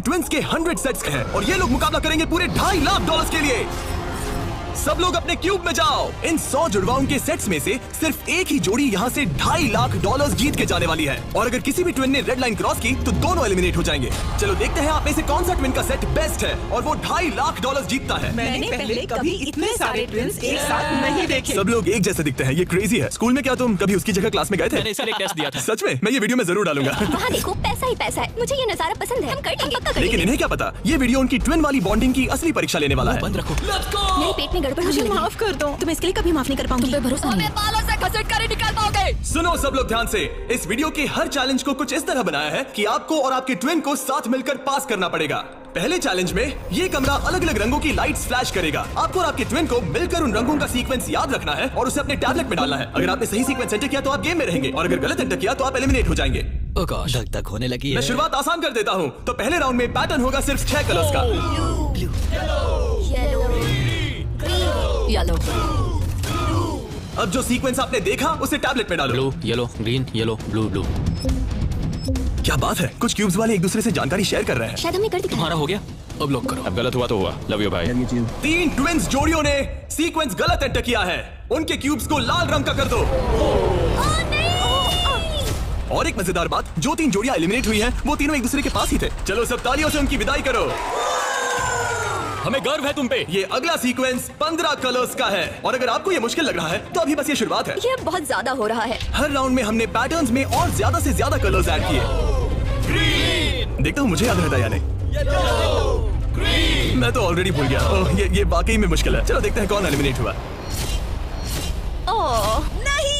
Twins के 100 sets हैं और ये लोग मुकाबला करेंगे पूरे $2.5 लाख के लिए। सब लोग अपने क्यूब में जाओ। इन 100 जुड़वाओं के सेट्स में से सिर्फ एक ही जोड़ी यहाँ से $2.5 लाख जीत के जाने वाली है और अगर किसी भी ट्विन ने रेड लाइन क्रॉस की तो दोनों एलिमिनेट हो जाएंगे। चलो देखते हैं आप में से कौन सा ट्विन का सेट बेस्ट है और वो $2.5 लाख जीतता है। मैंने पहले कभी इतने सारे ट्विंस एक साथ नहीं देखे। सब लोग एक जैसे दिखते हैं, ये क्रेजी है। स्कूल में क्या तुम कभी उसकी जगह क्लास में गए थे? मैंने इसके लिए टेस्ट दिया था। सच में? मैं ये वीडियो में जरूर डालूंगा। वहाँ देखो, पैसा ही पैसा है। मुझे ये नजारा पसंद है, हम कर लेंगे, पक्का करेंगे। लेकिन इन्हें क्या पता, ये वीडियो उनकी ट्विन वाली बॉन्डिंग की असली परीक्षा लेने वाला है। बंद रखो। मेरे पेट में गड़बड़ मुझे होने लगी। माफ कर दो, तुम इसके लिए कभी माफ नहीं कर पाऊंगी। तुम पे भरोसा नहीं है। बालों से घसीट कर ही निकाल पाओगे। सुनो सब लोग ध्यान से, इस वीडियो के हर चैलेंज को कुछ इस तरह बनाया है कि आपको और आपके ट्विन को साथ मिलकर पास करना पड़ेगा। पहले चैलेंज में ये कमरा अलग अलग रंगों की लाइट्स फ्लैश करेगा। आपको और आपके ट्विन को मिलकर उन रंगों का सीक्वेंस याद रखना है और उसे अपने टैबलेट में डालना है। अगर आपने सही सीक्वेंस एंटर किया तो आप गेम में रहेंगे और अगर गलत एंटर किया तो आप एलिमिनेट हो जाएंगे। ओह गॉश, धक धक होने लगी है। मैं शुरुआत आसान कर देता हूँ। तो पहले राउंड में पैटर्न होगा सिर्फ 6 कलर्स का। येलो। अब जो सीक्वेंस आपने देखा उसे टैबलेट में डालो। Blue, yellow, green, yellow, blue, blue. क्या बात है, कुछ क्यूब्स वाले एक दूसरे से जानकारी शेयर कर रहे हैं। शायद हमने कर दिया। तुम्हारा हो गया, अब लॉक करो। अब गलत हुआ तो हुआ। लव यू भाई। 3 ट्विंस जोड़ियों ने सीक्वेंस गलत एंटर किया है। उनके क्यूब्स को लाल रंग का कर दो। और एक मजेदार बात, जो 3 जोड़ियां एलिमिनेट हुई हैं, वो तीनों एक दूसरे के पास ही थे। चलो सब तालियों से उनकी विदाई करो। हमें गर्व है तुम पे। ये अगला सीक्वेंस 15 कलर्स का है और अगर आपको ये मुश्किल लग रहा है तो अभी बस ये शुरुआत है। ये बहुत ज्यादा हो रहा है। हर राउंड में हमने पैटर्न्स में और ज्यादा से ज्यादा कलर्स ऐड किए। ग्रीन। देखता हूँ मुझे याद रहता या नहीं। ग्रीन। मैं तो ऑलरेडी भूल गया। ओह, ये वाकई में मुश्किल है। चलो देखते हैं कौन एलिमिनेट हुआ। ओह नहीं।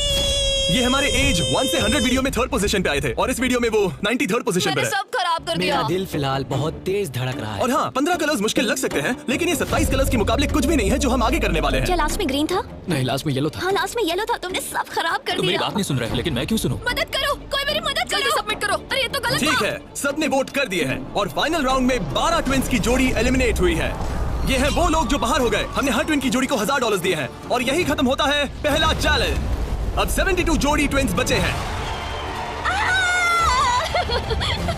ये हमारे एज 1 से 100 वीडियो में 3rd पोजीशन पे आए थे और इस वीडियो में वो 93rd पोजीशन पे मैंने है। सब खराब कर मेरा दिया। दिल फिलहाल बहुत तेज धड़क रहा है। और हाँ, 15 कलर्स मुश्किल लग सकते हैं लेकिन ये 27 कलर्स के मुकाबले कुछ भी नहीं है जो हम आगे करने वाले क्या हैं। लास्ट में ग्रीन था? नहीं, लास्ट में येलो था। हाँ लास्ट में येलो था। तुमने सब खराब कर तुम मेरी दिया। बात नहीं सुन रहे, लेकिन मैं क्यों सुनूं? मदद करो, कोई मेरी मदद जल्दी सबमिट करो। अरे ये तो गलत ठीक था। है, सबने वोट कर दिए हैं और फाइनल राउंड में 12 ट्विंस की जोड़ी एलिमिनेट हुई है। ये हैं वो लोग जो बाहर हो गए। हमने हर ट्विन की जोड़ी को $1000 दिए हैं और यही खत्म होता है पहला चैलेंज। अब 72 जोड़ी ट्विंस बचे हैं।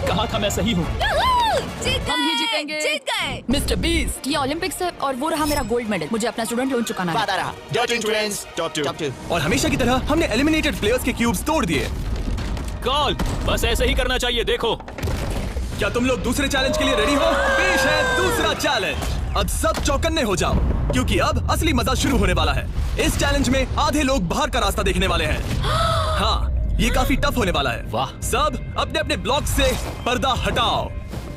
कहा था मैं सही हूँ। जीत हम ही गए, जीतेंगे। जीत गए। मिस्टर बीस्ट, ये ओलंपिक्स है और वो रहा मेरा गोल्ड मेडल। मुझे अपना स्टूडेंट लोन चुकाना है। Dirty Twins, top 2. और हमेशा की तरह हमने एलिमिनेटेड प्लेयर्स के क्यूब्स तोड़ दिए। कॉल, बस ऐसे ही करना चाहिए। देखो, क्या तुम लोग दूसरे चैलेंज के लिए रेडी हो? पेश है दूसरा चैलेंज। अब सब चौकन्ने हो जाओ क्योंकि अब असली मजा शुरू होने वाला है। इस चैलेंज में आधे लोग बाहर का रास्ता देखने वाले हैं। हाँ, ये काफी टफ होने वाला है। वाह। सब अपने अपने ब्लॉक से पर्दा हटाओ।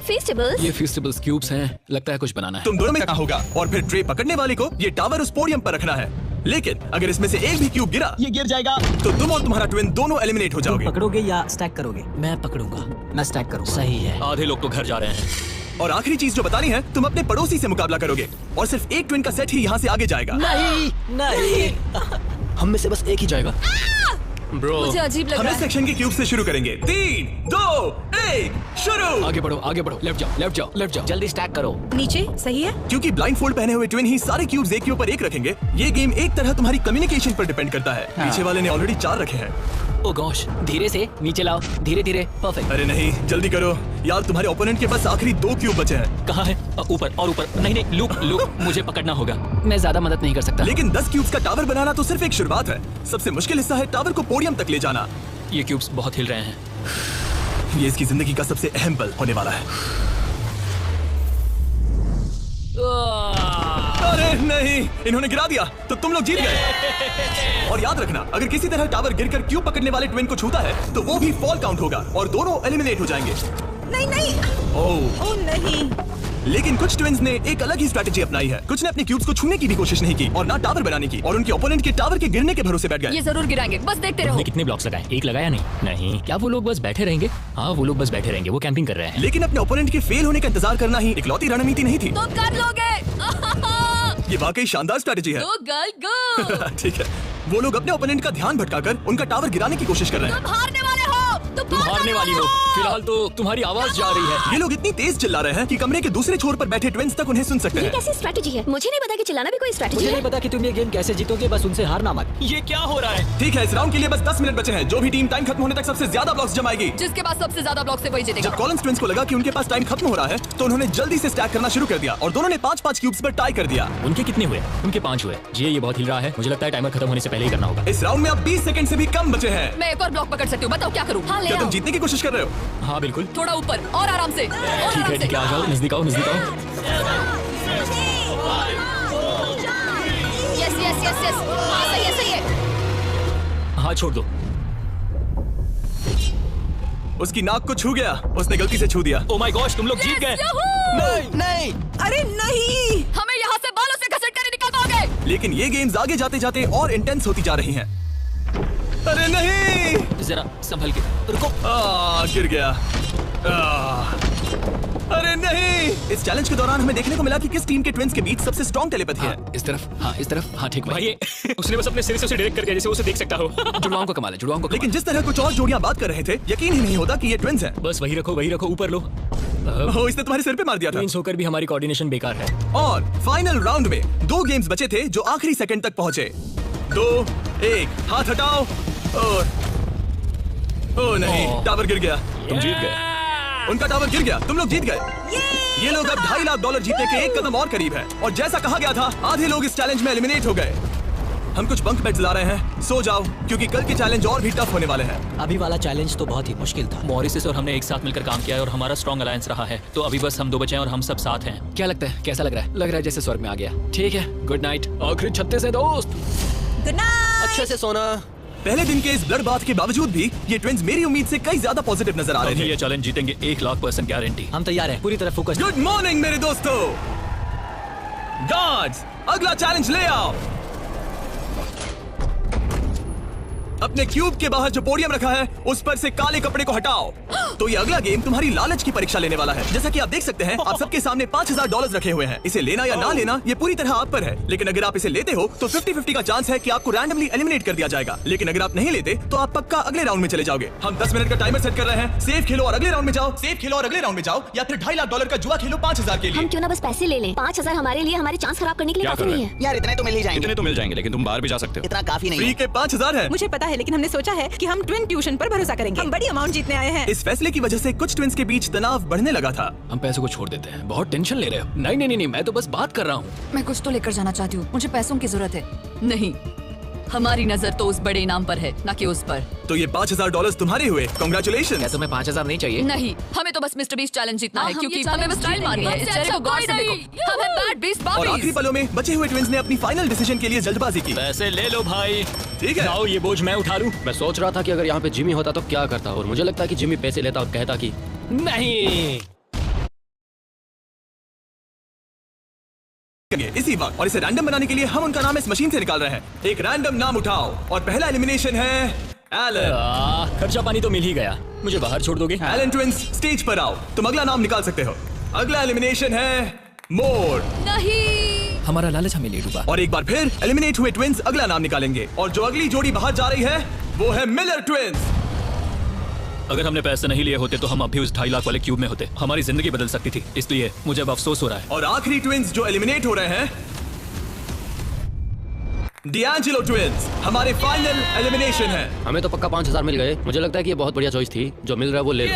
फेस्टिवल्स। ये फेस्टिवल्स क्यूब्स हैं, लगता है कुछ बनाना है। तुम दोनों में क्या होगा और फिर ट्रे पकड़ने वाले को ये टावर उस पोडियम पर रखना है। लेकिन अगर इसमें से एक भी क्यूब गिरा, ये गिर जाएगा। तो तुम और तुम्हारा ट्विन दोनों एलिमिनेट हो जाओगे। पकड़ोगे या स्टैक करोगे? मैं पकड़ूंगा। मैं स्टैक करूंगा। सही है। आधे लोग तो घर जा रहे हैं। और आखिरी चीज जो बतानी है, तुम अपने पड़ोसी से मुकाबला करोगे और सिर्फ एक ट्विन का सेट ही यहाँ से आगे जाएगा। नहीं नहीं, हम में से बस एक ही जाएगा। ब्रो, मुझे अजीब लग हम रहा इस है। सेक्शन के क्यूब से शुरू करेंगे। 3, 2, 1, शुरू। आगे बढ़ो, आगे बढ़ो। लेफ्ट जाओ, लेफ्ट जाओ, लेफ्ट जाओ। जल्दी स्टैक करो। नीचे सही है। क्योंकि ब्लाइंड फोल्ड पहने हुए ट्विन ही सारे क्यूब्स एक के ऊपर एक रखेंगे, ये गेम एक तरह तुम्हारी कम्युनिकेशन पर डिपेंड करता है। पीछे वाले ने ऑलरेडी 4 रखे हैं। ओ गॉश, धीरे से नीचे लाओ, धीरे धीरे। परफेक्ट। अरे नहीं, जल्दी करो यार, तुम्हारे ओपोनेंट के पास आखिरी 2 क्यूब बचे हैं। कहाँ है? ऊपर और ऊपर। नहीं नहीं, लूप लूप, मुझे पकड़ना होगा। मैं ज्यादा मदद नहीं कर सकता। लेकिन 10 क्यूब्स का टावर बनाना तो सिर्फ एक शुरुआत है। सबसे मुश्किल हिस्सा है टावर को पोडियम तक ले जाना। ये क्यूब्स बहुत हिल रहे हैं। ये इसकी जिंदगी का सबसे अहम पल होने वाला है। अरे नहीं, इन्होंने गिरा दिया तो तुम लोग जीत गए। और याद रखना, अगर किसी तरह टावर गिरकर क्यूब पकड़ने वाले ट्विन को छूता है तो वो भी फॉल काउंट होगा और दोनों एलिमिनेट हो जाएंगे। नहीं नहीं। ओह, ओ नहीं। लेकिन कुछ ट्विंस ने एक अलग ही स्ट्रेटेजी अपनाई है। कुछ ने अपने क्यूब्स को छूने की भी कोशिश नहीं की और ना टावर बनाने की, और उनके ओपोनेंट के टावर के गिरने के भरोसे बैठ गए। ये जरूर गिराएंगे, बस देखते रहो। तुमने कितने ब्लॉक्स लगाए? एक लगाया नहीं? नहीं। क्या वो लोग बस बैठे रहेंगे? हाँ, वो लोग बस बैठे रहेंगे। वो कैंपिंग कर रहे हैं। लेकिन अपने ओपोनेंट के फेल होने का इंतजार करना ही इकलौती रणनीति नहीं थी। तुम कर लोगे। ये वाकई शानदार स्ट्रेटेजी है। गो गर्ल गो। ठीक है, वो लोग अपने ओपोनेंट का ध्यान भटकाकर उनका टावर गिराने की कोशिश कर रहे हैं। तुम हारने वाले हो। तुम हारने वाली हो। फिलहाल तो तुम्हारी आवाज जा रही है। ये लोग इतनी तेज चिल्ला रहे हैं कि कमरे के दूसरे छोर पर बैठे ट्विंस तक उन्हें सुन सकते ये हैं। कैसी स्ट्रेटेजी है? मुझे नहीं पता कि चिल्लाना भी कोई स्ट्रेटेजी मुझे है। नहीं पता कि तुम ये गेम कैसे जीतोगे, बस उनसे हारना मत। ये क्या हो रहा है? ठीक है, इस राउंड के लिए बस 10 मिनट बचे हैं। जो भी टीम टाइम खत्म होने तक सबसे ज्यादा ब्लॉक्स जमाएगी। जिसके पास सबसे ज्यादा ब्लॉक से वही जीतेगा। जब कॉलिंस ट्विंस को लगा कि उनके पास टाइम खत्म हो रहा है तो उन्होंने जल्दी से स्टैक करना शुरू कर दिया और दोनों ने 5-5 क्यूब्स पर टाई कर दिया। उनके कितने हुए? उनके 5 हुए। जी ये बहुत हिल रहा है। मुझे लगता है टाइमर खत्म होने से पहले ही करना होगा। इस राउंड में अब 20 सेकंड से भी कम बचे हैं। मैं एक और ब्लॉक पकड़ सकती हूँ, बताओ क्या करूँ? हाँ ले क्या तुम आओ। जीतने की कोशिश कर रहे हो? हाँ बिल्कुल। थोड़ा ऊपर और आराम से। और ठीक आराम है ठीक है, आ जाओ, नजदीक आओ, नजदीक आओ। Yes yes yes yes. हाँ सही है सही है। हाँ छोड़ दो। उसकी नाक को छू गया। उसने गलती से छू दिया। ओ माय गॉश, तुम लोग जीत गए। नहीं नहीं, अरे नहीं, हमें यहाँ से बालों से घसीट कर ही निकल पाओगे। लेकिन ये गेम्स आगे जाते जाते और इंटेंस होती जा रही हैं। अरे नहीं, जरा संभल के रुको। गिर गया। अरे नहीं। इस चैलेंज के दौरान हमें देखने को मिला कि किस टीम के ट्विंस के बीच सबसे स्ट्रॉन्ग टेलीपैथी है। इस तरफ, हाँ इस तरफ, हाँ ठीक भाई। उसने बस अपने सिर से उसे डायरेक्ट कर दिया जैसे उसे देख सकता हो। जुड़वाओं का कमाल है, जुड़वाओं का। लेकिन जिस तरह कुछ और जोड़ियां बात कर रहे थे, यकीन ही नहीं होता कि ये ट्विंस हैं। बस वही रखो, ऊपर लो। ओह, इसने तुम्हारे सिर पे मार दिया था। ट्विंस होकर भी हमारी कोऑर्डिनेशन बेकार है। और फाइनल राउंड में 2 गेम्स बचे थे जो आखिरी सेकंड तक पहुंचे। 2-1, हाथ हटाओ। और ओह नहीं, टावर गिर गया। तुम जीत गए। उनका टावर गिर गया, तुम लोग जीत गए। ये लोग अब $2.5 लाख जीतने के एक कदम और करीब है। और जैसा कहा गया था, आधे लोग इस चैलेंज में एलिमिनेट हो गए। हम कुछ बंक बेड्स ला रहे हैं, सो जाओ क्योंकि कल के चैलेंज और भी टफ होने वाले हैं। अभी वाला चैलेंज तो बहुत ही मुश्किल था। मॉरिस और हमने एक साथ मिलकर काम किया है और हमारा स्ट्रॉन्ग अलायंस रहा है। तो अभी बस हम 2 बचे हैं और हम सब साथ हैं। क्या लगता है, कैसा लग रहा है? लग रहा है जैसे स्वर्ग में आ गया। ठीक है, गुड नाइट। आखिरी 36 है दोस्त। Good night. अच्छे से सोना। पहले दिन के इस ब्लड बाथ के बावजूद भी ये ट्विंस मेरी उम्मीद से कई ज्यादा पॉजिटिव नजर आ रहे अभी थे। ये चैलेंज जीतेंगे 1,00,000% गारंटी। हम तैयार हैं, पूरी तरह फोकस। गुड मॉर्निंग मेरे दोस्तों। गार्ड्स, अगला चैलेंज ले आओ। अपने क्यूब के बाहर जो पोडियम रखा है उस पर से काले कपड़े को हटाओ। तो ये अगला गेम तुम्हारी लालच की परीक्षा लेने वाला है। जैसा कि आप देख सकते हैं, आप सबके सामने $5,000 रखे हुए हैं। इसे लेना या ना लेना ये पूरी तरह आप पर है। लेकिन अगर आप इसे लेते हो तो 50-50 का चांस है कि आपको रैंडमली एलिमिनेट कर दिया जाएगा। लेकिन अगर आप नहीं लेते तो आप पक्का अगले राउंड में चले जाओगे। हम 10 मिनट का टाइमर सेट कर रहे हैं। सेफ खेलो और अगले राउंड में जाओ, सेफ खेलो और अगले राउंड में जाओ, या फिर $2.5 लाख का जुआ खेलो 5,000 के लिए। हम क्यों ना बस पैसे ले लें? 5,000 हमारे लिए हमारे चांस खराब करने के लिए क्या काफी कर रहे नहीं है। यार इतने तो मिल ही जाएंगे। इतने तो मिल जाएंगे, लेकिन तुम बाहर भी जा सकते हो। इतना काफी नहीं फ्री है। के 5,000 है। मुझे पता है, लेकिन हमने सोचा है कि हम ट्विन ट्यूशन पर भरोसा करेंगे। हम बड़ी अमाउंट जीतने आए हैं। इस फैसले की वजह से कुछ ट्विंस के बीच तनाव बढ़ने लगा था। हम पैसों को छोड़ देते हैं। बहुत टेंशन ले रहे हो। नहीं, मैं तो बस बात कर रहा हूँ। मैं कुछ तो लेकर जाना चाहती हूँ। मुझे पैसों की जरूरत है। नहीं, हमारी नजर तो उस बड़े इनाम पर है, ना कि उस पर। तो ये $5,000 तुम्हारे हुए। कांग्रेचुलेशन। तुम्हें 5,000 नहीं चाहिए? नहीं, हमें तो बस मिस्टर बीस्ट चैलेंज जीतना है, हम क्योंकि ये हमें बस challenge स्टाइल मारनी है। इस जीतेंगे। चेहरे को गौर से देखो। हम हैं बैड बीस्ट और आखिरी बॉबीज। पलों में बचे हुए ट्विंस ने अपनी फाइनल डिसीजन के लिए जल्दबाजी की। पैसे ले लो भाई। ठीक है। आओ ये बोझ मैं उठा लूं। मैं सोच रहा था कि अगर यहाँ पे जिमी होता तो क्या करता, और मुझे लगता है कि जिमी पैसे लेता और कहता कि नहीं। इसी वक्त और इसे रैंडम बनाने के लिए हम उनका नाम इस मशीन से निकाल रहे हैं। एक रैंडम नाम उठाओ और पहला एलिमिनेशन है एलन। खर्चा पानी तो मिल ही गया। मुझे बाहर छोड़ दोगे? एलन ट्विंस स्टेज पर आओ, तुम अगला नाम निकाल सकते हो। अगला एलिमिनेशन है मोर। नहीं, हमारा लालच हमें ले डूबा। और एक बार फिर एलिमिनेट हुए ट्विंस अगला नाम निकालेंगे और जो अगली जोड़ी बाहर जा रही है वो है मिलर ट्विंस। अगर हमने पैसे नहीं लिए होते तो हम अभी उस 2.5 लाख वाले क्यूब में होते। हमारी जिंदगी बदल सकती थी, इसलिए मुझे अब अफसोस हो रहा है। और आखिरी ट्विंस जो एलिमिनेट हो रहे हैं, डिएंजेलो ट्विंस हमारे फाइनल एलिमिनेशन है। हमें तो पक्का 5,000 मिल गए। मुझे लगता है कि ये बहुत बढ़िया चॉइस थी। जो मिल रहा है वो ले लो।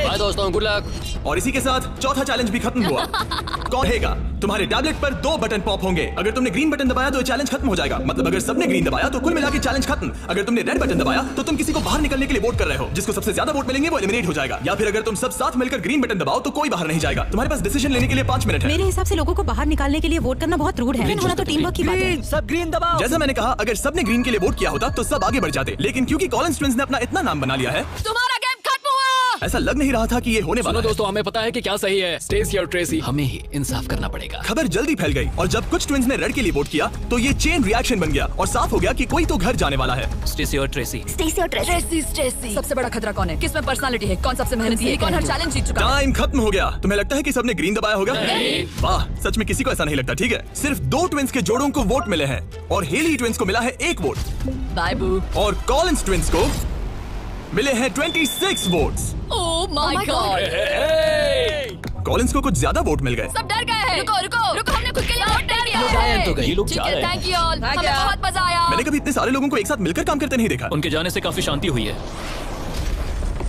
बाय दोस्तों, गुड लक। और इसी के साथ चौथा चैलेंज भी खत्म हुआ। कौन रहेगा? तुम्हारे टैबलेट पर 2 बटन पॉप होंगे। अगर तुमने ग्रीन बटन दबाया तो ये चैलेंज खत्म हो जाएगा। मतलब अगर सबने ग्रीन दबाया तो कुल मिला के चैलेंज खत्म। अगर तुमने रेड बटन दबाया तो तुम किसी को बाहर निकलने के लिए वोट कर रहे हो। जिसको सबसे ज्यादा वोट मिलेंगे वो एलिमिनेट हो जाएगा। या फिर अगर तुम सब साथ मिलकर ग्रीन बटन दबाओ तो कोई बाहर नहीं जाएगा। तुम्हारे पास डिसीजन लेने के लिए 5 मिनट है। मेरे हिसाब से लोगों को बाहर निकालने के लिए वोट करना बहुत रूड है। होना तो टीम वर्क की बात है। सब ग्रीन दबाओ। जैसा मैंने कहा, अगर सबने ग्रीन के लिए वोट किया होता तो सब आगे बढ़ जाते। लेकिन क्योंकि कॉलिंस ट्विंस ने अपना इतना नाम बना लिया है, तुम्हारा गेम खत्म हुआ। ऐसा लग नहीं रहा था कि ये होने वाला सुनो है। दोस्तों, हमें पता है कि क्या सही है। स्टेसी और ट्रेसी, हमें ही इंसाफ करना पड़ेगा। खबर जल्दी फैल गई और जब कुछ ट्विंस ने रेड के लिए वोट किया तो ये चेन रिएक्शन बन गया और साफ हो गया कि कोई तो घर जाने वाला है। स्टेसी और ट्रेसी। स्टेसी और ट्रेसी। स्टेसी। सबसे बड़ा खतरा कौन है? किसमें पर्सनालिटी है? कौन सबसे मेहनती है? कौन हर चैलेंज जीत चुका है? टाइम खत्म हो गया। तुम्हें लगता है कि सबने ग्रीन दबाया होगा? नहीं। वाह, सच में किसी को ऐसा नहीं लगता। ठीक है, सिर्फ 2 ट्विंस के जोड़ों को वोट मिले हैं और हेली ट्विंस को मिला है 1 वोट बाय बू। और कॉलिंस ट्विंस को मिले हैं 26 votes. Oh my God. Collins को कुछ ज्यादा वोट मिल गए। सब डर गए हैं। रुको हमने खुद के लिए वोट डाल दिया डायन तो गए। ये लोग ठीक जा है, रहे हैं। Thank you all. हमें बहुत मजा आया। मैंने कभी इतने सारे लोगों को एक साथ मिलकर काम करते नहीं देखा। उनके जाने से काफी शांति हुई है।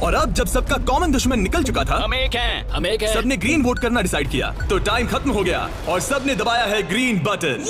और अब जब सबका कॉमन दुश्मन निकल चुका था, हम एक हैं। सबने ग्रीन वोट करना डिसाइड किया, तो टाइम खत्म हो गया और सबने दबाया है ग्रीन बटन।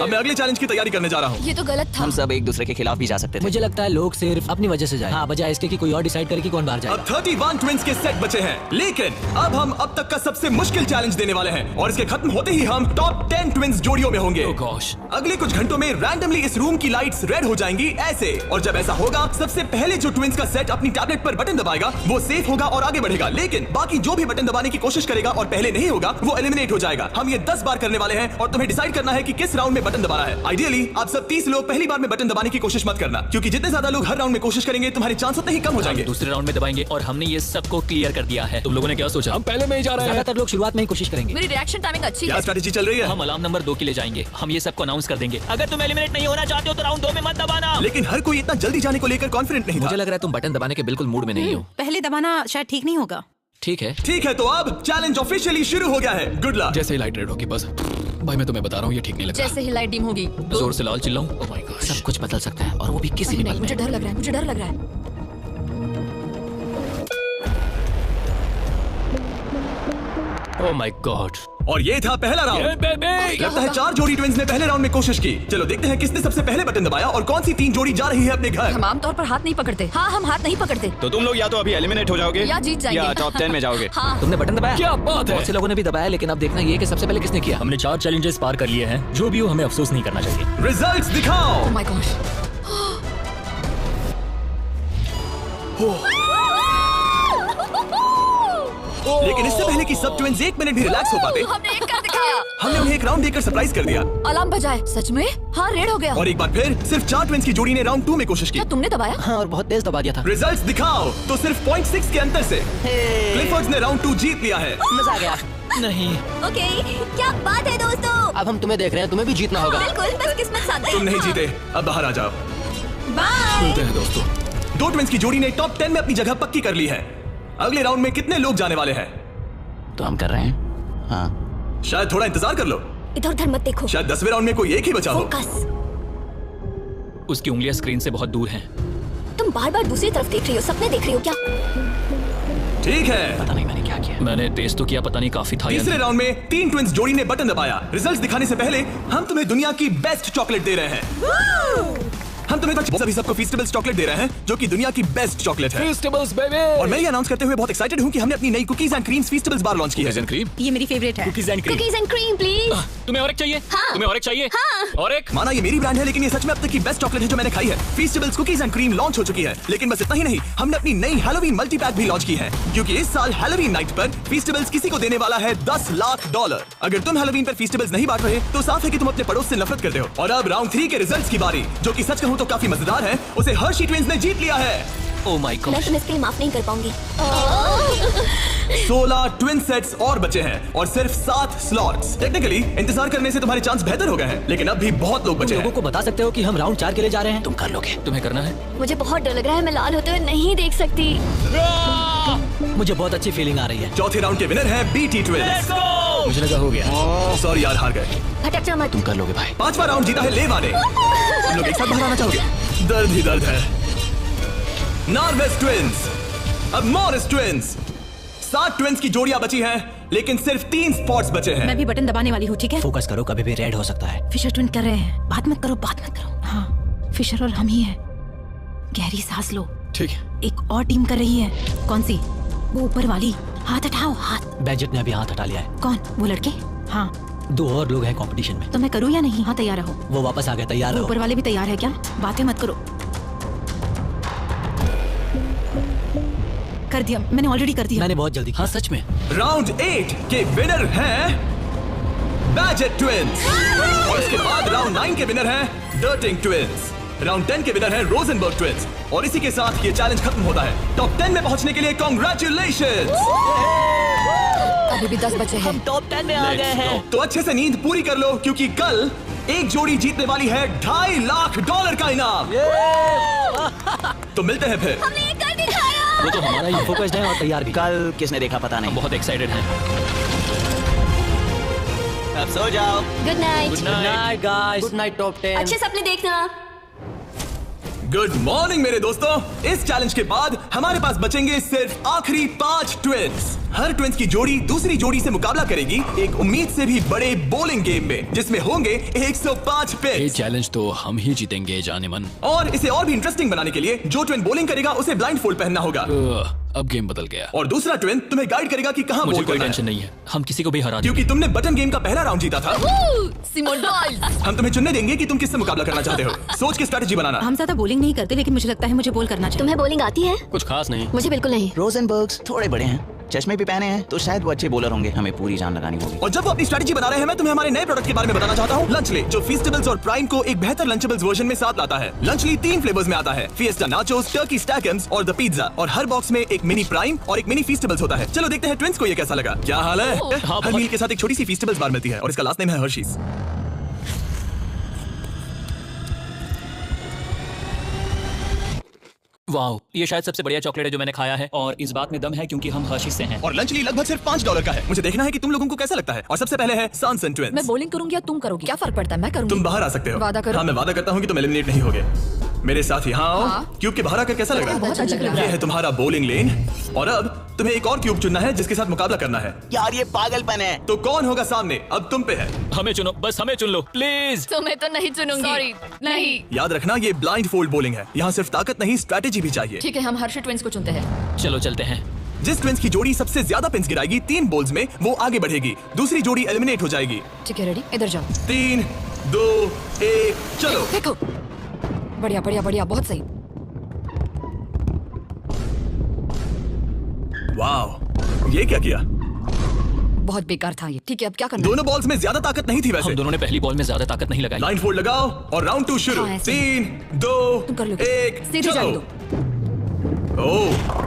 अब मैं अगले चैलेंज की तैयारी करने जा रहा हूँ। ये तो गलत था। हम सब एक दूसरे के खिलाफ भी जा सकते थे। मुझे लगता है लोग सिर्फ अपनी वजह से जाए, हाँ, बजाय इसके कि कोई और डिसाइड करे कि कौन बाहर अब जाएगा। 31 ट्विंस के सेट बचे हैं, लेकिन अब हम अब तक का सबसे मुश्किल चैलेंज देने वाले हैं और इसके खत्म होते ही हम टॉप 10 ट्विंस जोड़ियों में होंगे। Oh gosh. अगले कुछ घंटों में रैंडमली इस रूम की लाइट्स रेड हो जाएंगी ऐसे, और जब ऐसा होगा सबसे पहले जो ट्विंस का सेट अपनी टैबलेट पर बटन दबाएगा वो सेफ होगा और आगे बढ़ेगा, लेकिन बाकी जो भी बटन दबाने की कोशिश करेगा और पहले नहीं होगा वो एलिमिनेट हो जाएगा। हम ये 10 बार करने वाले हैं और तुम्हें डिसाइड करना है कि किस राउंड में बटन दबाना है। आइडियली आप सब 30 लोग पहली बार में बटन दबाने की कोशिश मत करना, क्योंकि जितने ज्यादा लोग हर राउंड में कोशिश करेंगे तुम्हारे चांस उतने ही कम हो जाएंगे। दूसरे राउंड में दबाएंगे और हमने ये सबको क्लियर कर दिया है। तुम लोगों ने क्या सोचा? हम पहले में ही जा रहे हैं। ज्यादातर लोग शुरुआत में ही कोशिश करेंगे। मेरी रिएक्शन टाइमिंग अच्छी क्या है। स्ट्रेटेजी चल रही है? हम अलार्म नंबर 2 के लिए जाएंगे। हम ये सबको अनाउंस कर देंगे। अगर तुम एलिमिनेट नहीं होना चाहते हो तो राउंड 2 में मत दबाना। लेकिन हर कोई इतना जल्दी जाने को लेकर कॉन्फिडेंट नहीं था। मुझे लग रहा है तुम बटन दबाने के बिल्कुल मूड में नहीं हो। पहले दबाना शायद ठीक नहीं होगा। ठीक है, ठीक है, तो अब चैलेंज ऑफिशियली शुरू हो गया है। Good luck. जैसे ही लाइट रेड होगी बस। भाई मैं तुम्हें बता रहा हूँ ये ठीक नहीं लग रहा। जैसे ही लाइट डिम होगी जोर से लाल चिल्लाऊं? Oh my God. सब कुछ बदल सकता है और वो भी किसी भी पल मुझे में। डर लग रहा है। मुझे डर लग रहा है। Oh my God. और ये था पहला राउंड। लगता है 4 जोड़ी ट्विंस ने पहले राउंड में कोशिश की। चलो देखते हैं किसने सबसे पहले बटन दबाया और कौन सी 3 जोड़ी जा रही है अपने घर। हम आमतौर पर हाथ नहीं पकड़ते। हाँ, हम हाथ नहीं पकड़ते। तो तुम लोग या तो अभी एलिमिनेट हो जाओगे या जीत जाएंगे। या टॉप 10 में जाओगे। हाँ। तुमने बटन दबाया? क्या बात है। बहुत से लोगों ने भी दबाया, लेकिन अब देखना ये है कि सबसे पहले किसने किया। हमने 4 चैलेंजेस पार कर लिए हैं। जो भी हो हमें अफसोस नहीं करना चाहिए। रिजल्ट्स दिखाओ। Oh my gosh. लेकिन इससे पहले कि सब ट्विंस 1 मिनट भी रिलैक्स हो पाते, हमने एक कर दिखाया। हमने उन्हें एक राउंड देकर सरप्राइज कर दिया। अलार्म बजाए। सच में? हाँ, रेड हो गया। और एक बार फिर सिर्फ 4 ट्विंस की जोड़ी ने राउंड 2 में कोशिश की। क्या तुमने दबाया? हाँ, और बहुत तेज दबा दिया था। रिजल्ट्स दिखाओ। तो सिर्फ 0.6 के अंतर से क्लिफर्ड्स ने राउंड 2 जीत लिया है। मजा आ गया। नहीं। ओके, क्या बात है दोस्तों। अब हम तुम्हें देख रहे हैं, तुम्हें भी जीतना होगा। बिल्कुल, बस किस्मत साथ तुम नहीं जीते, अब बाहर आ जाओ। बाय। मिलते हैं दोस्तों। 2 ट्विंस की जोड़ी ने टॉप 10 में अपनी जगह पक्की कर ली है। अगले राउंड में कितने लोग जाने वाले हैं? तो हम कर रहे हैं। हाँ, शायद थोड़ा इंतजार कर लो। इधर उधर मत देखो। शायद 10वें राउंड में कोई एक ही बचा हो। फोकस। उसकी उंगलियां स्क्रीन से बहुत दूर हैं। तुम बार बार दूसरी तरफ देख रही हो, सपने देख रही हो क्या? ठीक है, पता नहीं मैंने क्या किया। मैंने टेस्ट तो किया, पता नहीं काफी था या तीसरे नहीं। राउंड में 3 ट्विंस जोड़ी ने बटन दबाया। रिजल्ट्स दिखाने से पहले हम तुम्हें दुनिया की बेस्ट चॉकलेट दे रहे हैं। हम तुम्हें सभी सबको फीस्टेबल्स चॉकलेट दे रहे हैं, जो कि दुनिया की बेस्ट चॉकलेट है। Festivals baby. और मैं ये अनाउंस करते हुए बहुत एक्साइटेड हूँ कि हमने अपनी नई cookies and creams Feastables bar launch की है। क्रीम। ये मेरी फेवरेट है। Cookies and cream. Cookies and cream please. तुम्हें और एक चाहिए? हाँ। तुम्हें और एक चाहिए? हाँ। और एक? माना ये मेरी ब्रांड है, लेकिन ये सच में अब तक की बेस्ट चॉकलेट है जो मैंने खाई है। फीस्टेबल्स कुकीज एंड क्रीम लॉन्च हो चुकी है, लेकिन बस इतना ही नहीं, हमने अपनी नई हैलोवीन मल्टी पैक भी लॉन्च की है, क्योंकि इस साल हैलोवीन नाइट पर फीस्टेबल्स किसी को देने वाला है $10 लाख। अगर तुम हैलोवीन पर फीस्टेबल्स नहीं बांट रहे तो साफ है कि तुम अपने पड़ोस से नफरत करते हो। और अब राउंड 3 के रिजल्ट्स की बारी, जो कि सच कहूं तो काफी मजेदार है। उसे हर्शी ट्विंस ने जीत लिया है। ओह माय मैं गॉड। तुम्हें इसके लिए माफ नहीं कर पाऊंगी। 16 ट्विन सेट्स और बचे हैं और सिर्फ 7 स्लॉट्स। टेक्निकली इंतजार करने से तुम्हारे चांस बेहतर हो गए हैं, लेकिन अब भी बहुत लोग बचे लोगों हैं। को बता सकते हो कि हम राउंड 4 के लिए जा रहे हैं। तुम कर लोगे। तुम्हें करना है? मुझे बहुत डर लग रहा है, मैं लाल होते हुए नहीं देख सकती। मुझे बहुत अच्छी फीलिंग आ रही है। चौथे राउंड के विनर है बीटी ट्विंस। मुझे लगा हो गया। सॉरी यार, हार गए। भटक जा मत। तुम कर लोगे भाई। 5वां राउंड जीता है लेवा ने। तुम लोग एक साथ बाहर आना चाहोगे? दर्द ही दर्द है। नॉर्वेस ट्विंस, अब मॉरिस ट्विंस। 7 ट्विंस की जोड़ियां बची हैं, लेकिन सिर्फ 3 स्पॉट्स बचे हैं। मैं भी बटन दबाने वाली हूँ, ठीक है? फोकस करो, कभी भी रेड हो सकता है। फिशर ट्विन कर रहे हैं। बात मत करो, बात मत करो। हाँ, फिशर और हम ही हैं। गहरी सांस लो। ठीक है। एक और टीम कर रही है। कौन सी? वो ऊपर वाली। हाथ हटाओ, हाथ। बैजेट ने अभी हाथ हटा लिया है। कौन? वो लड़के? हाँ। 2 और लोग हैं कंपटीशन में। तो मैं करूँ या नहीं? हाँ, तैयार रहो। वो वापस आ गए, तैयार वो रहो। ऊपर वाले भी तैयार है क्या? बातें मत करो। कर दिया, मैंने ऑलरेडी कर दिया। मैंने बहुत जल्दी किया। हाँ सच में। राउंड 8 के विनर हैं बैजेट ट्विंस, और इसके बाद राउंड 9 के विनर हैं डर्टिंग ट्विंस। राउंड 10 के विनर हैं रोजनबर्ग ट्विंस, और इसी के साथ ये चैलेंज खत्म होता है। टॉप 10 में पहुंचने के लिए कांग्रेचुलेशंस। अभी भी 10 बचे हैं। टॉप 10 में आ गए हैं। तो अच्छे से नींद पूरी कर लो, क्योंकि कल एक जोड़ी जीतने वाली है $2.5 लाख का इनाम। तो मिलते हैं फिर। हमने ये कर दिखाया। वो तो हमारा ही फोकस्ड है और तैयार भी। कल किसने देखा पता हम नहीं। बहुत एक्साइटेड हैं। अब सो जाओ। Good night. Good good night. Night guys. Good night top 10। अच्छे सपने देखना। गुड मॉर्निंग मेरे दोस्तों। इस चैलेंज के बाद हमारे पास बचेंगे सिर्फ आखिरी 5 ट्विंस। हर ट्विंस की जोड़ी दूसरी जोड़ी से मुकाबला करेगी एक उम्मीद से भी बड़े बोलिंग गेम में, जिसमें होंगे 105 ये पिन्स। चैलेंज तो हम ही जीतेंगे जाने मन। और इसे और भी इंटरेस्टिंग बनाने के लिए जो ट्विन बॉलिंग करेगा उसे ब्लाइंड फोल्ड पहनना होगा, अब गेम बदल गया। और दूसरा ट्विन तुम्हें गाइड करेगा कि कहां मुझे बॉल कोई करना टेंशन है, नहीं है, हम किसी को भी हरा क्योंकि देंगे। तुमने बटन गेम का पहला राउंड जीता था। Simone Biles. हम तुम्हें चुनने देंगे कि तुम किससे मुकाबला करना चाहते हो। सोच के स्ट्रेटेजी बनाना। हम ज्यादा बॉलिंग नहीं करते, लेकिन मुझे लगता है मुझे बॉल करना चाहिए। तुम्हें बॉलिंग आती है? कुछ खास नहीं। मुझे बिल्कुल नहीं। रोजनबर्ग्स थोड़े बड़े हैं, चश्मे भी पहने हैं, तो शायद वो अच्छे बॉलर होंगे। हमें पूरी जान लगानी होगी। और जब वो अपनी स्ट्रेटेजी बना रहे हैं, मैं तुम्हें हमारे नए प्रोडक्ट के बारे में बताना चाहता हूँ, लंचली, जो फीस्टेबल्स और प्राइम को एक बेहतर लंचेबल्स वर्जन में साथ लाता है। लंचली 3 फ्लेवर्स में आता है, फिएस्टा नाचोस, टर्की स्टैकम्स और द पिज्जा, और हर बॉक्स में एक मिनी प्राइम और एक मिनी फीस्टेबल्स होता है। चलो देखते हैं ट्विंस को ये कैसा लगा। क्या हाल है? हाँ, हर मील के साथ एक छोटी सी फीस्टेबल्स बार मिलती है और इसका लास्ट नेम है हर्शीज। वाओ, ये शायद सबसे बढ़िया चॉकलेट है जो मैंने खाया है, और इस बात में दम है क्योंकि हम हर्शीज से हैं। और लंचली लगभग सिर्फ $5 का है। मुझे देखना है कि तुम लोगों को कैसा लगता है। और सबसे पहले है सांसन ट्विंस। मैं बॉलिंग करूंगी या तुम करोगी? क्या फर्क पड़ता है? मैं करूंगी। तुम बाहर आ सकते हो। वादा करो। हाँ, मैं वादा करता हूँ कि तुम एलिमिनेट नहीं होगे। मेरे साथ यहाँ आओ। हाँ। क्यूब के बाहर आकर कैसा लग रहा है? बहुत अच्छा लग रहा ये है तुम्हारा बॉलिंग लेन, और अब तुम्हें एक और क्यूब चुनना है जिसके साथ मुकाबला करना है। यार ये पागलपन है। तो कौन होगा सामने? अब तुम पे है। हमें चुनो, बस हमें चुन लो प्लीज। तुम्हें तो नहीं चुनूंगी। सॉरी, नहीं। याद रखना, ये ब्लाइंड फोल्ड बॉलिंग है। यहाँ सिर्फ ताकत नहीं, स्ट्रेटेजी भी चाहिए। ठीक है, हम हर्षी ट्विंस को चुनते हैं। चलो चलते हैं। जिस ट्विंस की जोड़ी सबसे ज्यादा पिन्स गिराएगी 3 बॉल्स में, वो आगे बढ़ेगी। दूसरी जोड़ी एलिमिनेट हो जाएगी। ठीक है, रेडी? इधर जाओ। 3, 2, 1, चलो। देखो, बढ़िया बढ़िया बढ़िया, बहुत सही। वाह, ये क्या किया? बहुत बेकार था ये। ठीक है, अब क्या करना है? दोनों बॉल्स में ज्यादा ताकत नहीं थी वैसे। हम दोनों ने पहली बॉल में ज्यादा ताकत नहीं लगाई। लाइन फोल्ड लगाओ और राउंड 2 शुरू। हाँ, ऐसे। 3, 2, तुम कर लोगे। 1, सीधे जाने दो। ओह,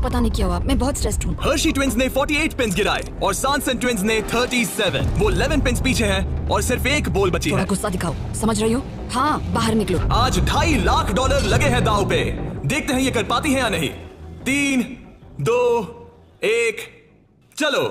पता नहीं क्या हुआ, मैं बहुत स्ट्रेस्ड हूँ। हर्शी ट्विंस ने 48 पिन्स गिराए और सांसन ट्विंस ने 37। वो 11 पिन्स पीछे हैं और सिर्फ एक बॉल बची थोड़ा है। गुस्सा दिखाओ, समझ रही हो? हाँ, बाहर निकलो। आज $2.5 लाख लगे हैं दांव पे। देखते हैं ये कर पाती है या नहीं। 3, 2, 1, चलो।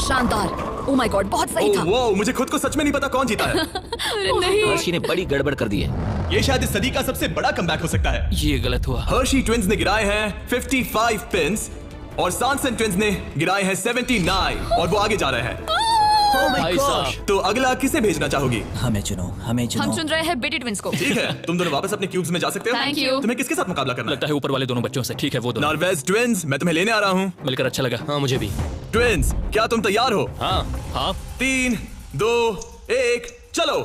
शानदार। ओह माय गॉड, बहुत सही था। ओह वो, मुझे खुद को सच में नहीं पता कौन जीता है। नहीं। हर्षी ने बड़ी गड़बड़ कर दी है। ये शायद इस सदी का सबसे बड़ा कमबैक हो सकता है। ये गलत हुआ। हर्शी ट्विंस ने गिराए हैं 55 पिन्स और सांसन ट्विंस ने गिराए हैं 79, और वो आगे जा रहे हैं। भाई साहब, तो अगला किसे भेजना चाहोगी? हमें चुनो, हमें चुनो। हम चुन रहे हैं बेटी ट्विंस को। ठीक है, तुम दोनों वापस अपने क्यूब्स में जा सकते हो। Thank you। तुम्हें किसके साथ मुकाबला करना लगता है? है ऊपर वाले दोनों बच्चों से। ठीक है, वो दोनों। नॉर्वेज ट्विंस, मैं तुम्हें लेने आ रहा हूँ। मिलकर अच्छा लगा। हाँ मुझे भी। ट्विंस, क्या तुम तैयार हो? हाँ। हाँ, 3, 2, 1, चलो।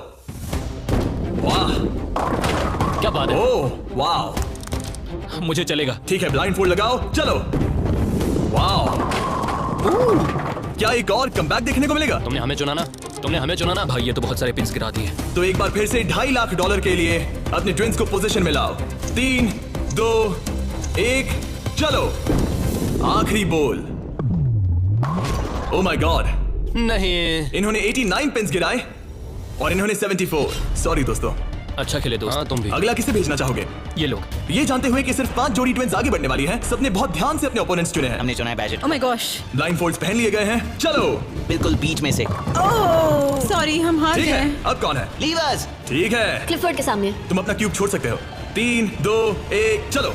वाह, क्या बात है। ओह वाह, मुझे चलेगा। ठीक है, ब्लाइंड फोल्ड लगाओ, चलो। वाह, क्या एक और कमबैक देखने को मिलेगा? तुमने हमें चुना ना, तुमने हमें चुना ना। भाई ये तो बहुत सारे पिन्स गिरा दिए। तो एक बार फिर से $2.5 लाख के लिए अपने ट्विंस को पोजीशन में लाओ। 3, 2, 1, चलो। आखिरी बॉल। ओह माय गॉड, नहीं। इन्होंने 89 पिन्स गिराए और इन्होंने 74। सॉरी दोस्तों। अच्छा खेले दोस्त। हाँ तुम भी। अगला किसे भेजना चाहोगे? ये लोग। ये जानते हुए कि सिर्फ 5 जोड़ी ट्विंस आगे बढ़ने वाली हैं, सबने बहुत ध्यान से अपने ओपोनेंट्स चुने हैं। हमने चुना है budget. Oh my gosh, blindfolds पहन लिए गए हैं, चलो। बिल्कुल बीच में से। ओह सॉरी, हम हार ठीक गए। है, अब कौन है? लीवर्स। ठीक है, क्लिफर्ड के सामने। तुम अपना क्यूब छोड़ सकते हो। 3, 2, 1, चलो।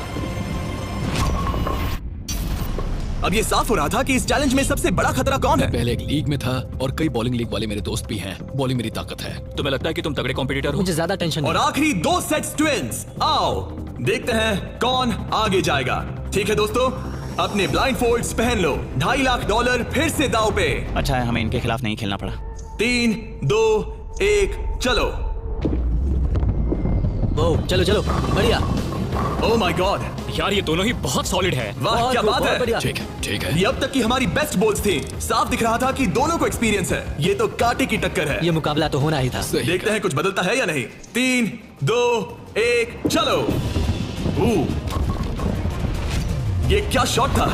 अब ये साफ हो रहा था कि इस चैलेंज में सबसे बड़ा खतरा कौन है। पहले एक लीग में था और कई बॉलिंग लीग वाले मेरे दोस्त भी हैं। बॉलिंग मेरी ताकत है। तुम्हें लगता है कि तुम तगड़े कॉम्पिटिटर हो? मुझे ज्यादा टेंशन और नहीं। आखिरी 2 सेट्स ट्विंस। आओ देखते हैं कौन आगे जाएगा। ठीक है दोस्तों, अपने ब्लाइंड फोल्ड्स पहन लो। $2.5 लाख फिर से दाव पे। अच्छा है हमें इनके खिलाफ नहीं खेलना पड़ा। 3, 2, 1, चलो। ओह चलो चलो, बढ़िया। ओह माय गॉड, यार ये दोनों ही बहुत सॉलिड है। वाह क्या बात है। बढ़िया। ठीक है, ठीक है। ये अब तक की हमारी बेस्ट बॉल्स थी। साफ दिख रहा था कि दोनों को एक्सपीरियंस है। ये तो कांटे की टक्कर है। ये मुकाबला तो होना ही था। सही देखते हैं कुछ बदलता है या नहीं। 3, 2, 1, चलो। ये क्या शॉट था?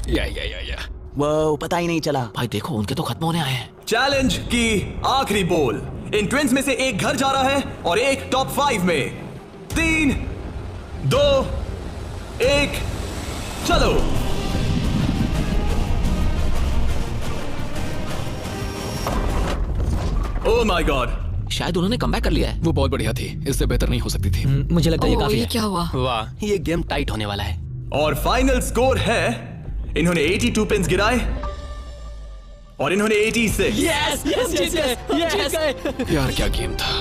या। वो पता ही नहीं चला। भाई देखो, उनके तो खत्म होने आए हैं। चैलेंज की आखिरी बॉल, इन ट्विंस में से एक घर जा रहा है और एक टॉप 5 में। 3, 2, 1, चलो। ओह माय गॉड, शायद उन्होंने कमबैक कर लिया है। वो बहुत बढ़िया थी, इससे बेहतर नहीं हो सकती थी। मुझे लगता है ये काफी ये है। क्या हुआ? वाह, ये गेम टाइट होने वाला है। और फाइनल स्कोर है, इन्होंने 82 पिन्स गिराए और इन्होंने 86। Yes yes yes yes. यार क्या गेम था।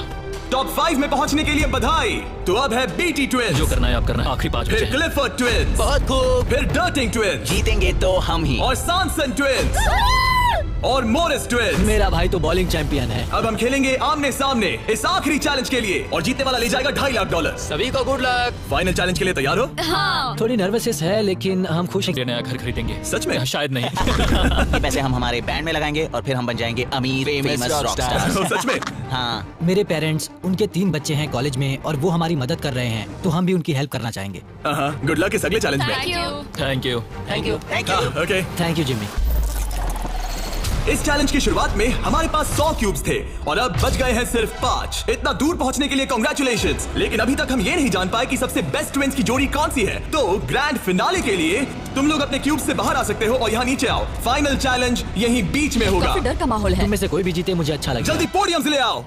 टॉप 5 में पहुंचने के लिए बधाई। तो अब है बीटी ट्विंस, जो करना है आप करना है। आखिरी 5 फिर बचे हैं। क्लिफर्ड ट्विंस, बहुत खूब। फिर डर्टिंग ट्विंस जीतेंगे तो हम ही। और सैनसन ट्विंस और मोरिस ट्विंस। मेरा भाई तो बॉलिंग चैंपियन है। अब हम खेलेंगे आमने सामने इस आखिरी चैलेंज के लिए और जीतने वाला ले जाएगा $2.5 लाख। सभी को गुड लक। फाइनल चैलेंज के लिए तैयार हो? हाँ। थोड़ी नर्वसनेस है लेकिन हम खुश हैं। ये नया घर खरीदेंगे। सच में? शायद नहीं। ये पैसे हम हमारे बैंड में लगाएंगे और फिर हम बन जाएंगे अमीर फेमस रॉकस्टार। सच में? हाँ। मेरे पेरेंट्स, उनके 3 बच्चे हैं कॉलेज में और वो हमारी मदद कर रहे हैं, तो हम भी उनकी हेल्प करना चाहेंगे। गुड लक इस अगले चैलेंज में। Thank you. Thank you thank you. Okay, thank you Jimmy. इस चैलेंज की शुरुआत में हमारे पास 100 क्यूब्स थे और अब बच गए हैं सिर्फ 5। इतना दूर पहुंचने के लिए कांग्रेचुलेशंस। लेकिन अभी तक हम ये नहीं जान पाए कि सबसे बेस्ट ट्विंस की जोड़ी कौन सी है। तो ग्रैंड फिनाले के लिए तुम लोग अपने क्यूब्स से बाहर आ सकते हो और यहाँ नीचे आओ। फाइनल चैलेंज यहीं बीच में होगा। काफी डर का माहौल है। तुम में से कोई भी जीते मुझे अच्छा लगेगा। जल्दी पोडियम से ले आओ।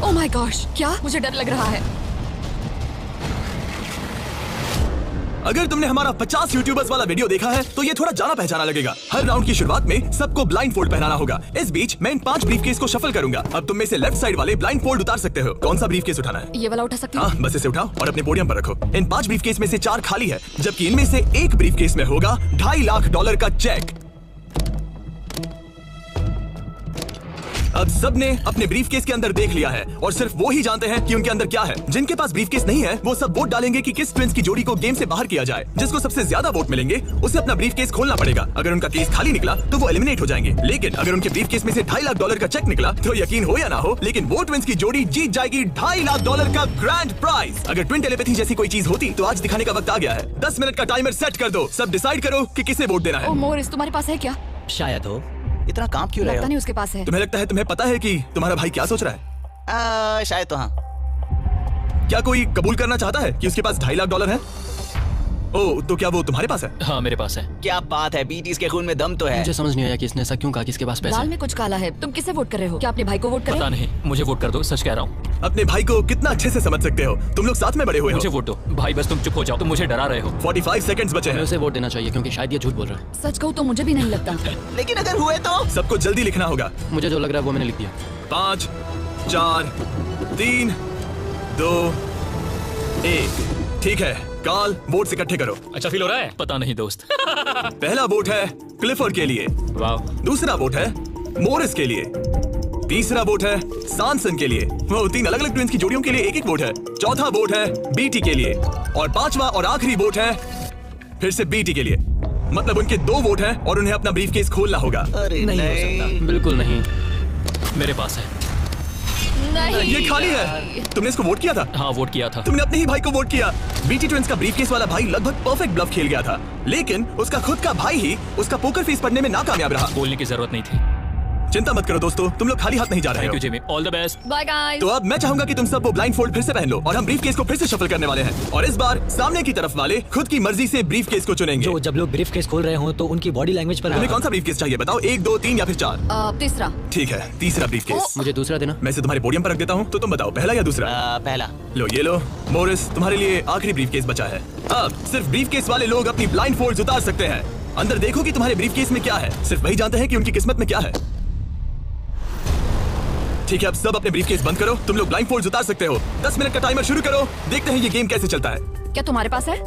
ओह माय गॉश, क्या? मुझे डर लग रहा है। अगर तुमने हमारा 50 यूट्यूबर्स वाला वीडियो देखा है तो ये थोड़ा जाना पहचाना लगेगा। हर राउंड की शुरुआत में सबको ब्लाइंड फोल्ड पहनाना होगा। इस बीच मैं इन 5 ब्रीफकेस को शफल करूंगा। अब तुम में से लेफ्ट साइड वाले ब्लाइंड फोल्ड उतार सकते हो। कौन सा ब्रीफकेस उठाना है? ये वाला उठा सकती हूँ? हाँ, बस इसे उठाओ और अपने पोडियम पर रखो। इन 5 ब्रीफकेस में से 4 खाली है, जबकि इनमें से एक ब्रीफकेस में होगा $2.5 लाख का चेक। अब सबने अपने ब्रीफकेस के अंदर देख लिया है और सिर्फ वो ही जानते हैं कि उनके अंदर क्या है। जिनके पास ब्रीफकेस नहीं है वो सब वोट डालेंगे कि किस ट्विंस की जोड़ी को गेम से बाहर किया जाए। जिसको सबसे ज्यादा वोट मिलेंगे उसे अपना ब्रीफकेस खोलना पड़ेगा। अगर उनका केस खाली निकला तो वो एलिमिनेट हो जाएंगे। लेकिन अगर उनके ब्रीफकेस में से $2.5 लाख का चेक निकला तो यकीन हो या ना हो, लेकिन वो ट्विंस की जोड़ी जीत जाएगी $2.5 लाख का ग्रैंड प्राइज। अगर ट्विन टेलीपैथी जैसी कोई चीज होती तो आज दिखाने का वक्त आ गया है। 10 मिनट का टाइमर सेट कर दो। सब डिसाइड करो कि किसे वोट देना है। ओह मोरिस, तुम्हारे पास है क्या? शायद हो। इतना काम क्यों रहे लगता हो? नहीं उसके पास है। तुम्हें लगता है तुम्हें पता है कि तुम्हारा भाई क्या सोच रहा है? शायद तो हाँ। क्या कोई कबूल करना चाहता है कि उसके पास $2.5 लाख है? ओह, तो क्या वो तुम्हारे पास है? हाँ, मेरे पास है। क्या बात है, बीटीज के खून में दम तो है। मुझे समझ नहीं आया कि इसने ऐसा क्यों कहा कि इसके पास पैसे दाल हैं। में कुछ काला है। तुम किसे वोट कर रहे हो? क्या अपने भाई को वोट कर रहे पता हो? नहीं, मुझे वोट कर दो, सच कह रहा हूँ। अपने भाई को कितना अच्छे से समझ सकते हो। तुम लोग साथ में बड़े हुए मुझे हो। वोट दो भाई, बस तुम चुप हो जाओ। तुम मुझे डरा रहे हो। 45 सेकंड्स बचे हमें हैं। उसे वोट देना चाहिए क्योंकि शायद ये झूठ बोल रहा है। सच कहूँ तो मुझे भी नहीं लगता। लेकिन अगर हुए तो? सबको जल्दी लिखना होगा। मुझे जो लग रहा है वो मैंने लिख दिया। 5, 4, 3, 2, 1। ठीक है, काल वोट्स इकट्ठे करो। अच्छा फील हो रहा है? पता नहीं दोस्त। पहला वोट है क्लिफर्ड के लिए। वाह। दूसरा वोट है मोरिस के लिए। तीसरा वोट है सैनसन के लिए। वो 3 अलग अलग ट्विंस की जोड़ियों के लिए एक वोट है। चौथा वोट है बीटी के लिए और 5वां और आखिरी वोट है फिर से बीटी के लिए। मतलब उनके 2 वोट हैं और उन्हें अपना ब्रीफकेस खोलना होगा। अरे नहीं हो सकता। बिल्कुल नहीं। मेरे पास है। नहीं। ये खाली है। तुमने इसको वोट किया था? हाँ, वोट किया था। तुमने अपने ही भाई को वोट किया। बीटी ट्विंस का ब्रीफकेस वाला भाई लगभग परफेक्ट ब्लफ खेल गया था, लेकिन उसका खुद का भाई ही उसका पोकर फेस पढ़ने में नाकामयाब रहा। बोलने की जरूरत नहीं थी। चिंता मत करो दोस्तों, तुम लोग खाली हाथ नहीं जा रहे थैंक हो। You Jimmy, all the best. Bye guys. तो अब मैं चाहूंगा कि तुम सब वो ब्लाइंड फोल्ड फिर से पहन लो और हम ब्रीफकेस को फिर से शफल करने वाले हैं। और इस बार सामने की तरफ वाले खुद की मर्जी से ब्रीफकेस को चुनेंगे। जो जब लोग ब्रीफकेस खोल रहे हो तो उनकी बॉडी लैंग्वेज पर तुम्हें कौन सा ब्रीफकेस चाहिए बताओ? 1, 2, 3 या फिर 4? तीसरा। ठीक है, तीसरा ब्रीफकेस। मुझे दूसरा देना। मैं इसे तुम्हारे पोडियम पर रख देता हूँ, तो तुम बताओ पहला या दूसरा? पहला। लो ये लो मोरिस, तुम्हारे लिए आखिरी ब्रीफकेस बचा है। अब सिर्फ ब्रीफकेस वाले लोग अपनी ब्लाइंड फोल्ड्स उतार सकते हैं। अंदर देखो कि तुम्हारे ब्रीफकेस में क्या है। सिर्फ वही जानते हैं कि उनकी किस्मत में क्या है। ठीक है, अब सब अपने ब्रीफकेस बंद करो। तुम लोग ब्लाइंड फोल्ड्स उतार सकते हो। 10 मिनट का टाइमर शुरू करो। देखते हैं ये गेम कैसे चलता है। क्या तुम्हारे पास है?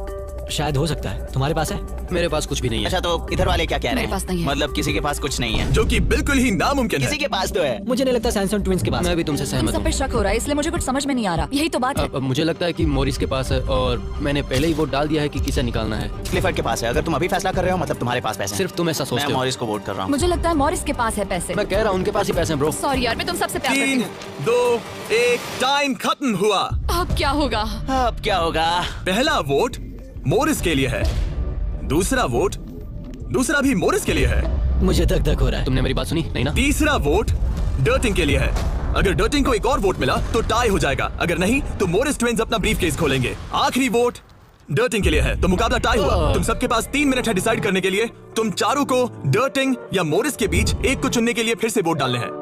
शायद हो सकता है। तुम्हारे पास है? मेरे पास कुछ भी नहीं है। अच्छा, तो इधर वाले क्या कह रहे मेरे हैं? पास नहीं है। मतलब किसी के पास कुछ नहीं है? जो कि बिल्कुल ही नामुमकिन है। किसी के पास तो है। मुझे नहीं लगता सैमसंग ट्विंस के पास। मैं भी तुमसे तुम सहमत सब पे हूँ। शक हो रहा है, इसलिए मुझे कुछ समझ में नहीं आ रहा। यही तो बात है। अब मुझे लगता है कि मोरिस के पास है और मैंने पहले ही वोट डाल दिया है कि किसे निकालना है। क्लिफर्ड के पास है। अगर तुम अभी फैसला कर रहे हो मतलब तुम्हारे पास पैसे हैं। सिर्फ तुम ऐसा मैं सोचते हो। मॉरिस को वोट कर रहा हूँ। मुझे लगता है मॉरिस के पास है पैसे। मैं कह रहा हूँ उनके पास ही पैसे हैं ब्रो। सॉरी यार, मैं तुम सबसे प्यार करती 3, हूँ। 2, 1, टाइम खत्म हुआ। अब क्या होगा? अब क्या होगा? पहला वोट मोरिस के लिए है। दूसरा वोट दूसरा भी मोरिस के लिए है। मुझे धक धक हो रहा है। तुमने मेरी बात सुनी नहीं ना? तीसरा वोट डर्टिंग के लिए है। अगर डर्टिंग को एक और वोट मिला तो टाई हो जाएगा, अगर नहीं तो मोरिस ट्विंस अपना ब्रीफकेस खोलेंगे। आखिरी वोट डर्टिंग के लिए है, तो मुकाबला टाई हुआ। तुम सबके पास 3 मिनट है डिसाइड करने के लिए। तुम चारों को डर्टिंग या मोरिस के बीच एक को चुनने के लिए फिर से वोट डालने हैं।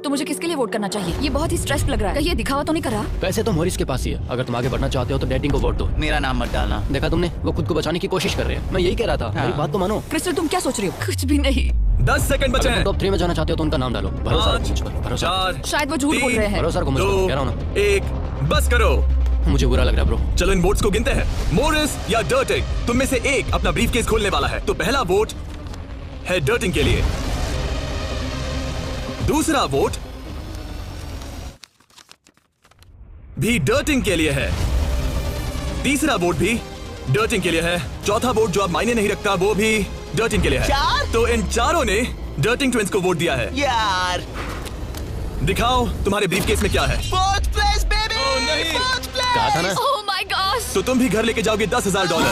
तो मुझे किसके लिए वोट करना चाहिए? ये बहुत ही स्ट्रेस लग रहा है। कहीं ये दिखावा तो नहीं कर रहा? पैसे तो मोरिस के पास ही है। अगर तुम आगे बढ़ना चाहते हो तो डैटिंग को वोट दो। मेरा नाम मत डालना। देखा तुमने, वो खुद को बचाने की कोशिश कर रहे हैं। मैं यही कह रहा था, मेरी बात तो मानो। क्रिस्टल तुम क्या सोच रही हो? कुछ भी नहीं। 10 सेकंड बचे हैं। टॉप 3 में जाना चाहते हो तो उनका नाम डालो। भरोसा रखो मुझ पर, भरोसा। 4 शायद वो झूठ बोल रहे हैं। भरोसा रखो मुझ पर, कह रहा हूं ना। 1 बस करो। मुझे बुरा लग रहा है ब्रो। चलो इन वोट्स को गिनते हैं। मोरिस या डर्टिंग, तुम में से एक अपना ब्रीफकेस खोलने वाला है। तो पहला वोट है डर्टिंग के लिए, दूसरा वोट भी डर्टिंग के लिए है, तीसरा वोट भी डर्टिंग के लिए है, चौथा वोट जो अब मायने नहीं रखता वो भी डर्टिंग के लिए है। तो इन चारों ने डर्टिंग ट्विंस को वोट दिया है। यार दिखाओ तुम्हारे ब्रीफकेस में क्या है। Fourth place baby. कहा था ना। Oh my God. तो तुम भी घर लेके जाओगे $10,000।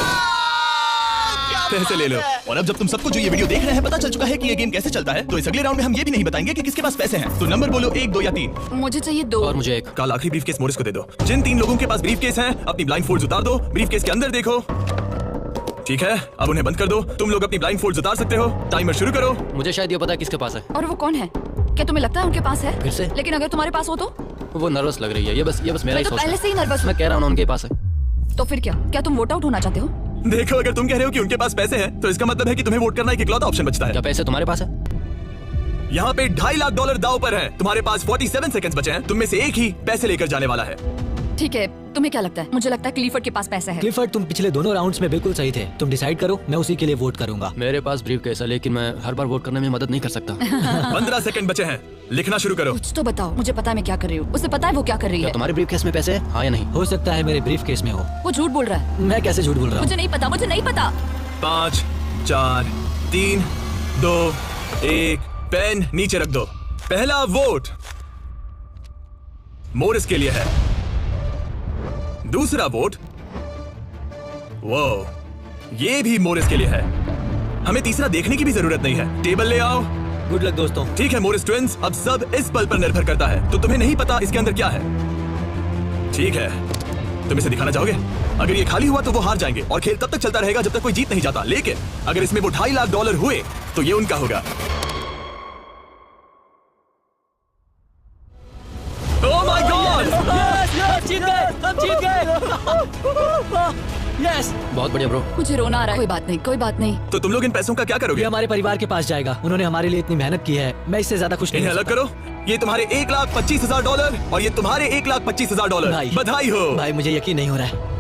पैसे ले लो। और अब जब तुम सबको जो ये वीडियो देख रहे हैं पता चल चुका है कि ये गेम कैसे चलता है, तो इस अगले राउंड में हम ये भी नहीं बताएंगे कि किसके पास पैसे हैं। तो नंबर बोलो, 1, 2 या 3। मुझे चाहिए 2। और मुझे 1। कल आखिरी ब्रीफकेस मोरिस को दे दो। जिन 3 लोगों के पास ब्रीफकेस हैं अपनी ब्लाइंडफोल्ड्स उतार दो, ब्रीफकेस के अंदर देखो। ठीक है, अब उन्हें बंद कर दो। तुम लोग अपनी ब्लाइंडफोल्ड्स उतार सकते हो। टाइमर शुरू करो। मुझे शायद ये पता है किसके पास है। और वो कौन है? क्या तुम्हें लगता है उनके पास है? फिर से? लेकिन अगर तुम्हारे पास हो तो? वो नर्वस लग रही है। ये बस मेरा ही तो सोच पहले है। से ही नर्वस। मैं कह रहा हूँ ना उनके पास है। तो फिर क्या तुम वोट आउट होना चाहते हो? देखो, अगर तुम कह रहे हो कि उनके पास पैसे हैं तो इसका मतलब है कि तुम्हें वोट करना एक इकलौता ऑप्शन बचता है। क्या पैसे तुम्हारे पास है? यहाँ पे $2.5 लाख दांव पर है। तुम्हारे पास 47 सेकंड्स बचे हैं। तुम में से एक ही पैसे लेकर जाने वाला है। ठीक है, तुम्हें क्या लगता है? मुझे लगता है क्लीफर्ड के पास पैसा है। क्लिफर्ड, तुम पिछले दोनों राउंड्स में बिल्कुल सही थे। तुम डिसाइड करो, मैं उसी के लिए वोट करूंगा। मेरे पास ब्रीफकेस है, लेकिन मैं हर बार वोट करने में मदद नहीं कर सकता। 15 सेकंड बचे हैं। लिखना शुरू करो। कुछ तो बताओ, मुझे पता है मैं क्या कर रही हूँ। उसे पता है वो क्या कर रही क्या है। तुम्हारे ब्रीफकेस में पैसे है? हाँ या नहीं? हो सकता है मेरे ब्रीफकेस में हो। वो झूठ बोल रहा है। मैं कैसे झूठ बोल रहा हूँ? मुझे नहीं पता, मुझे नहीं पता। 5 4 3 2 1। पेन नीचे रख दो। पहला वोट मोरिस के लिए है, दूसरा वोट वो ये भी मोरिस के लिए है। हमें तीसरा देखने की भी जरूरत नहीं है। टेबल ले आओ। गुड लक दोस्तों। ठीक है मोरिस ट्विंस, अब सब इस पल पर निर्भर करता है। तो तुम्हें नहीं पता इसके अंदर क्या है। ठीक है, तुम इसे दिखाना चाहोगे? अगर ये खाली हुआ तो वो हार जाएंगे और खेल तब तक चलता रहेगा जब तक कोई जीत नहीं जाता। लेकिन अगर इसमें वो $2.5 लाख हुए तो ये उनका होगा। Oh my God! जीत गए, हम जीत गए। यस, बहुत बढ़िया ब्रो। मुझे रोना आ रहा है। कोई बात नहीं, कोई बात नहीं। तो तुम लोग इन पैसों का क्या ये करोगे? हमारे परिवार के पास जाएगा। उन्होंने हमारे लिए इतनी मेहनत की है, मैं इससे ज्यादा खुश नहीं इन्हें हो अलग सकता। करो। ये तुम्हारे $1,25,000 और ये तुम्हारे $1,25,000। भाई। बधाई हो। भाई मुझे यकीन नहीं हो रहा है।